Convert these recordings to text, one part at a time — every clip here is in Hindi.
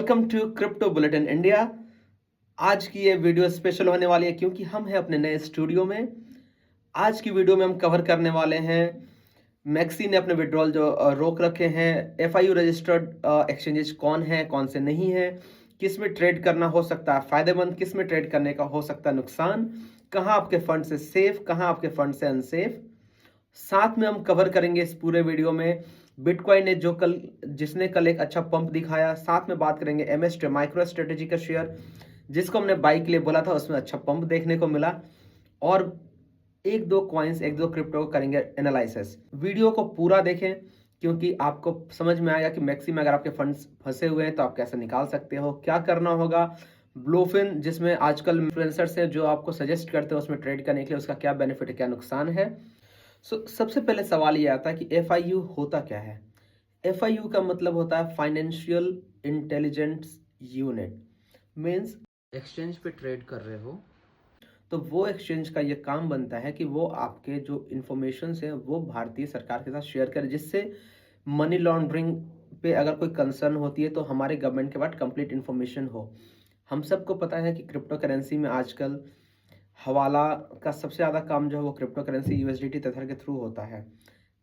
Welcome to crypto bulletin India. आज की ये वीडियो स्पेशल होने वाली है क्योंकि हम हैं अपने नए स्टूडियो में। आज की वीडियो में हम कवर करने वाले हैं मैक्सी ने अपने विड्रॉल जो रोक रखे हैं। एफआईयू रजिस्टर्ड एक्सचेंजेस कौन है, कौन से नहीं है, किस में ट्रेड करना हो सकता है फायदेमंद, किस में ट्रेड करने का हो सकता है नुकसान, कहाँ आपके फंड से सेफ, कहाँ आपके फंड से अनसेफ। साथ में हम कवर करेंगे इस पूरे वीडियो में बिटकॉइन ने जिसने कल एक अच्छा पंप दिखाया। साथ में बात करेंगे एमएस माइक्रो स्ट्रेटेजी का शेयर जिसको हमने बाई के लिए बोला था, उसमें अच्छा पंप देखने को मिला। और एक दो कॉइन्स, एक दो क्रिप्टो को करेंगे एनालिसिस। वीडियो को पूरा देखें क्योंकि आपको समझ में आएगा कि मैक्सी में अगर आपके फंड्स फंसे हुए हैं तो आप कैसे निकाल सकते हो, क्या करना होगा। ब्लूफिन जिसमें आजकल इन्फ्लुएंसर्स हैं जो आपको सजेस्ट करते हैं उसमें ट्रेड करने के लिए, उसका क्या बेनिफिट है, क्या नुकसान है। सबसे पहले सवाल ये आता है कि एफआईयू होता क्या है। एफआईयू का मतलब होता है financial intelligence unit. Means exchange पे ट्रेड कर रहे हो तो वो एक्सचेंज का ये काम बनता है कि वो आपके जो इन्फॉर्मेशन है वो भारतीय सरकार के साथ शेयर करे, जिससे मनी लॉन्ड्रिंग पे अगर कोई कंसर्न होती है तो हमारे गवर्नमेंट के पास कंप्लीट इन्फॉर्मेशन हो। हम सबको पता है कि क्रिप्टो करेंसी में आजकल हवाला का सबसे ज़्यादा काम जो है वो क्रिप्टो करेंसी यूएसडीटी तेथर के थ्रू होता है।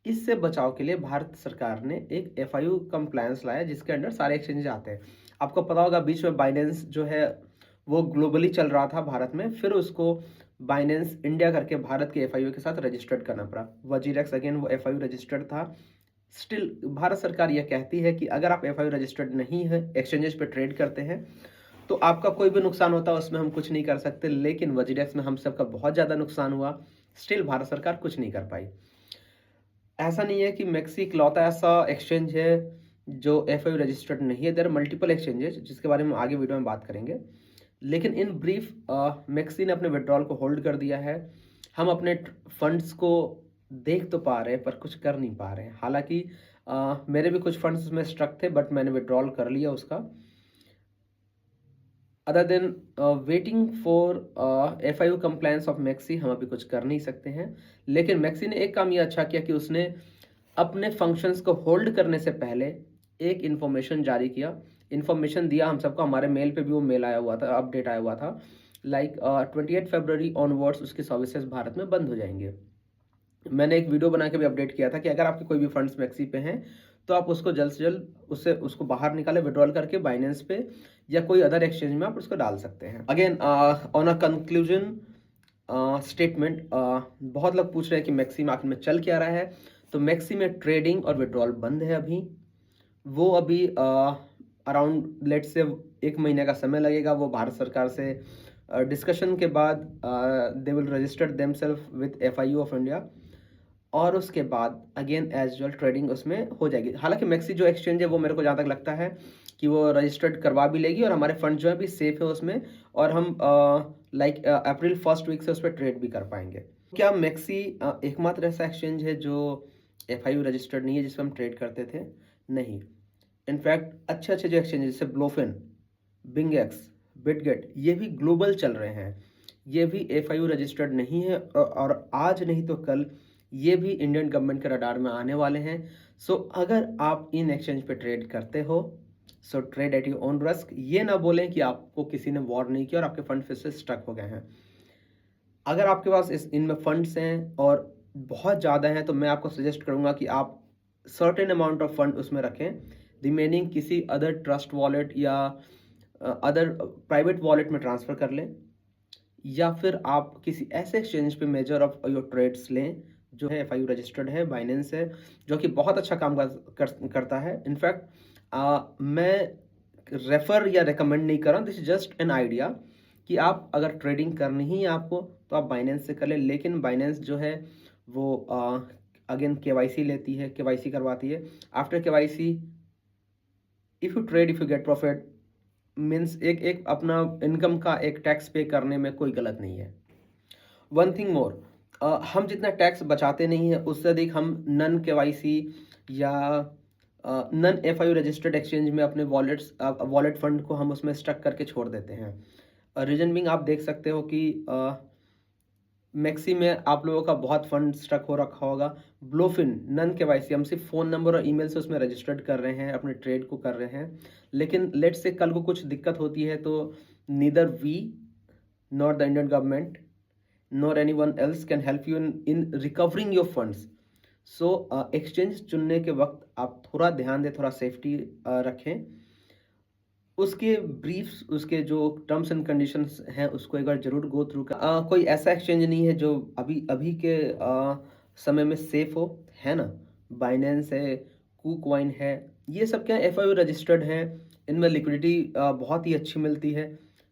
इससे बचाव के लिए भारत सरकार ने एक एफआईयू कंप्लायंस लाया जिसके अंडर सारे एक्सचेंज आते हैं। आपको पता होगा बीच में बाइनेंस जो है वो ग्लोबली चल रहा था भारत में, फिर उसको बाइनेंस इंडिया करके भारत के एफआईयू के साथ रजिस्टर्ड करना पड़ा। वजीरेक्स अगेन वो एफआईयू रजिस्टर्ड था। स्टिल भारत सरकार यह कहती है कि अगर आप एफआईयू रजिस्टर्ड नहीं है, एक्सचेंजेस पे ट्रेड करते हैं, तो आपका कोई भी नुकसान होता है उसमें हम कुछ नहीं कर सकते। लेकिन वजीरेक्स में हम सबका बहुत ज़्यादा नुकसान हुआ, स्टिल भारत सरकार कुछ नहीं कर पाई। ऐसा नहीं है कि मैक्सी इकलौता ऐसा एक्सचेंज है जो एफआईयू रजिस्टर्ड नहीं है। देयर आर मल्टीपल एक्सचेंजेस जिसके बारे में आगे वीडियो में बात करेंगे। लेकिन इन ब्रीफ मैक्सी ने अपने विड्रॉल को होल्ड कर दिया है। हम अपने फंड्स को देख तो पा रहे हैं पर कुछ कर नहीं पा रहे हैं। हालांकि मेरे भी कुछ फंड्स में स्ट्रक थे बट मैंने विड्रॉल कर लिया उसका। Other than waiting for FIU compliance of maxi हम अभी कुछ कर नहीं सकते हैं। लेकिन मैक्सी ने एक काम ये अच्छा किया कि उसने अपने फंक्शंस को होल्ड करने से पहले एक इन्फॉर्मेशन जारी किया, इन्फॉर्मेशन दिया हम सबको। हमारे मेल पे भी वो मेल आया हुआ था, अपडेट आया हुआ था। लाइक 28 फरवरी ऑनवर्ड्स उसकी सर्विसेज भारत में बंद हो जाएंगे। मैंने एक वीडियो बना के भी अपडेट किया था कि अगर आपके कोई भी फंड्स मैक्सी पे हैं तो आप उसको जल्द से जल्द उसको बाहर निकालें, विड्रॉल करके बाइनेंस पे या कोई अदर एक्सचेंज में आप उसको डाल सकते हैं। Again on a conclusion statement, बहुत लोग पूछ रहे हैं कि मैक्सी मार्केट में चल क्या रहा है। तो मैक्सी में ट्रेडिंग और विड्रॉल बंद है अभी। वो अभी अराउंड लेट से 1 महीने का समय लगेगा। वो भारत सरकार से डिस्कशन के बाद they will register themselves with FIU of India और उसके बाद अगेन एज यूजुअल ट्रेडिंग उसमें हो जाएगी। हालांकि मैक्सी जो एक्सचेंज है वो मेरे को जहाँ तक लगता है कि वो रजिस्टर्ड करवा भी लेगी और हमारे फंड जो है भी सेफ है उसमें, और हम लाइक अप्रैल फर्स्ट वीक से उस पर ट्रेड भी कर पाएंगे। क्या मैक्सी एकमात्र ऐसा एक्सचेंज है जो एफआईयू रजिस्टर्ड नहीं है जिसमें हम ट्रेड करते थे? नहीं। इनफैक्ट अच्छे अच्छे जो एक्सचेंज जैसे ब्लोफिन, बिंगेक्स, बिटगेट, ये भी ग्लोबल चल रहे हैं। ये भी एफआईयू रजिस्टर्ड नहीं है और आज नहीं तो कल ये भी इंडियन गवर्नमेंट के रडार में आने वाले हैं। सो अगर आप इन एक्सचेंज पे ट्रेड करते हो so trade at your own risk. ये ना बोलें कि आपको किसी ने वार्न नहीं किया और आपके फंड फिर से स्टक हो गए हैं। अगर आपके पास इनमें फंड्स हैं और बहुत ज़्यादा हैं तो मैं आपको सजेस्ट करूंगा कि आप सर्टेन अमाउंट ऑफ फंड उसमें रखें, रिमेनिंग किसी अदर ट्रस्ट वॉलेट या अदर प्राइवेट वॉलेट में ट्रांसफ़र कर लें, या फिर आप किसी ऐसे एक्सचेंज पे मेजर ऑफ योर ट्रेड्स लें जो है एफआईयू रजिस्टर्ड है, बाइनेंस है, जो कि बहुत अच्छा काम करता है। इनफैक्ट मैं रेफर या रिकमेंड नहीं कर रहा हूँ, this is just an idea कि आप अगर ट्रेडिंग करनी ही है आपको तो आप बाइनेंस से कर लें। लेकिन बाइनेंस जो है वो अगेन केवाईसी लेती है, केवाईसी करवाती है। After KYC if you trade, if you get profit, means एक एक अपना इनकम का एक टैक्स पे करने में कोई गलत नहीं है। वन थिंग मोर, हम जितना टैक्स बचाते नहीं है उससे अधिक हम नन केवाईसी या नन एफआईयू रजिस्टर्ड एक्सचेंज में अपने वॉलेट फंड को हम उसमें स्टक करके छोड़ देते हैं। रीजन बिंग आप देख सकते हो कि मैक्सी में आप लोगों का बहुत फंड स्टक हो रखा होगा। ब्लूफिन नन केवाईसी, हम सिर्फ फ़ोन नंबर और ईमेल से उसमें रजिस्टर्ड कर रहे हैं, अपने ट्रेड को कर रहे हैं। लेकिन लेट्स से कल को कुछ दिक्कत होती है तो neither we nor the Indian government nor anyone else can help you in recovering your funds. So exchange चुनने के वक्त आप थोड़ा ध्यान दें, थोड़ा सेफ्टी रखें। उसके ब्रीफ्स, उसके जो टर्म्स एंड कंडीशंस हैं उसको एक बार ज़रूर गो थ्रू कर। कोई ऐसा एक्सचेंज नहीं है जो अभी अभी के समय में सेफ हो, है ना? बाइनेंस है, कुकॉइन है, ये सब क्या एफआईओ रजिस्टर्ड हैं, इनमें लिक्विडिटी बहुत ही अच्छी मिलती है।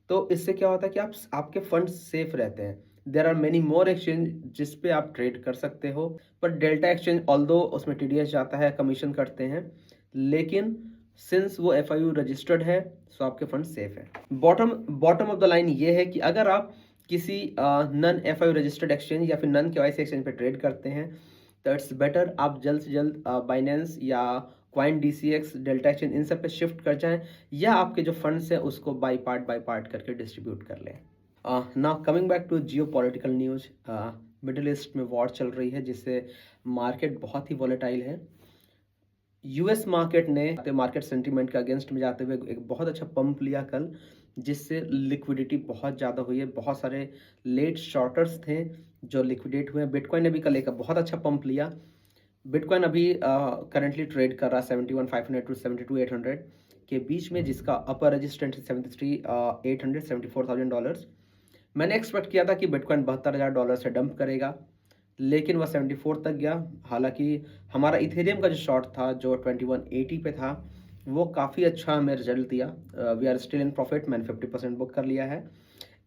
तो इससे क्या होता है कि आपके फंड्स सेफ रहते हैं। There are many more exchange जिस पे आप ट्रेड कर सकते हो, पर डेल्टा एक्सचेंज ऑल्दो उसमें टीडीएस जाता है, कमीशन करते हैं, लेकिन सिंस वो एफआईयू रजिस्टर्ड है सो आपके फंड सेफ है। Bottom bottom of the line ये है कि अगर आप किसी नन एफआईयू रजिस्टर्ड एक्सचेंज या फिर नन केवाईसी एक्सचेंज पे ट्रेड करते हैं तो इट्स बेटर आप जल्द से जल्द बाइनेंस या क्वाइन डीसीएक्स, डेल्टा एक्सचेंज, इन सब पे शिफ्ट कर जाएं, या आपके जो फंड्स हैं उसको बाय पार्ट करके डिस्ट्रीब्यूट कर लें। Now coming back to geopolitical news, Middle East में वॉर चल रही है जिससे मार्केट बहुत ही वॉलेटाइल है। यूएस मार्केट ने मार्केट सेंटीमेंट के अगेंस्ट में जाते हुए एक बहुत अच्छा पंप लिया कल, जिससे लिक्विडिटी बहुत ज़्यादा हुई है। बहुत सारे लेट शॉर्टर्स थे जो लिक्विडेट हुए हैं। बिटकॉइन ने भी कल एक बहुत अच्छा पंप लिया। बिटकॉइन अभी करंटली ट्रेड कर रहा है 71,500 टू 72,800 के बीच में, जिसका अपर रेजिस्टेंस है 73,800 $74,000। मैंने एक्सपेक्ट किया था कि बिटकॉइन $72,000 से डंप करेगा, लेकिन वह 74 तक गया। हालांकि हमारा इथेरियम का जो शॉर्ट था जो 2180 पे था वो काफ़ी अच्छा हमें रिजल्ट दिया। We are still in profit, मैंने 50% बुक कर लिया है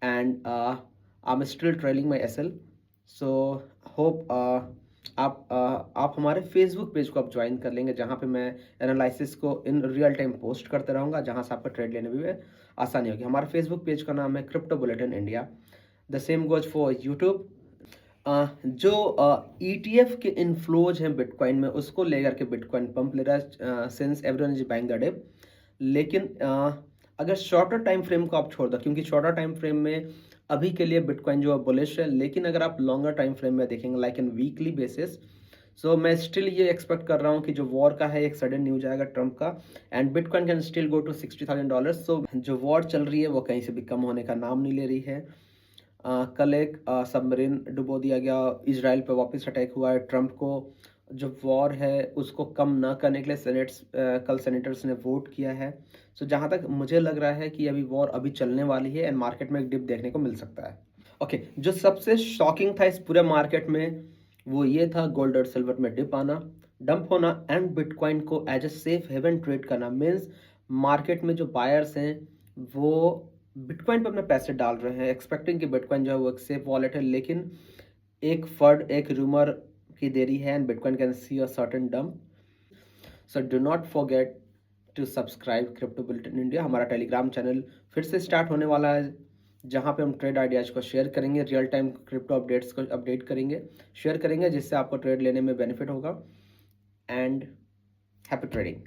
and I am still trailing my SL. So hope आप हमारे फेसबुक पेज को आप ज्वाइन कर लेंगे, जहाँ पे मैं एनालिसिस को इन रियल टाइम पोस्ट करते रहूँगा, जहाँ से आपका ट्रेड लेने में आसानी होगी। हमारे फेसबुक पेज का नाम है crypto bulletin India. The same goes for YouTube. जो ईटीएफ के इनफ्लोज हैं बिटकॉइन में, उसको लेकर के बिटकॉइन पंप ले रहा है since everyone is buying the dip. लेकिन अगर शॉर्टर टाइम फ्रेम को आप छोड़ दो, क्योंकि शॉर्टर टाइम फ्रेम में अभी के लिए बिटकॉइन जो है बुलिश है, लेकिन अगर आप लॉन्गर टाइम फ्रेम में देखेंगे लाइक इन वीकली बेसिस, सो मैं स्टिल ये एक्सपेक्ट कर रहा हूँ कि जो वॉर का है एक सडन न्यूज आएगा ट्रम्प का and bitcoin can still go to $60,000। So जो वॉर चल रही है वो कहीं से भी कम होने का नाम नहीं ले रही है। कल एक सबमरीन डुबो दिया गया, इजराइल पे वापस अटैक हुआ है। ट्रम्प को जो वॉर है उसको कम ना करने के लिए कल सेनेटर्स ने वोट किया है। सो जहाँ तक मुझे लग रहा है कि अभी वॉर अभी चलने वाली है एंड मार्केट में एक डिप देखने को मिल सकता है। ओके, जो सबसे शॉकिंग था इस पूरे मार्केट में वो ये था गोल्ड और सिल्वर में डिप आना, डंप होना एंड बिटकॉइन को as a safe haven trade करना। मीन्स मार्केट में जो बायर्स हैं वो बिटकॉइन पर अपने पैसे डाल रहे हैं एक्सपेक्टिंग कि बिटकॉइन जो है वो एक सेफ वॉलेट है, लेकिन एक रूमर की देरी है and bitcoin can see a certain dump. So do not forget to subscribe crypto bulletin India. हमारा टेलीग्राम चैनल फिर से स्टार्ट होने वाला है, जहाँ पे हम ट्रेड आइडियाज़ को शेयर करेंगे, रियल टाइम क्रिप्टो अपडेट्स को अपडेट करेंगे, शेयर करेंगे, जिससे आपको ट्रेड लेने में बेनिफिट होगा। And happy trading.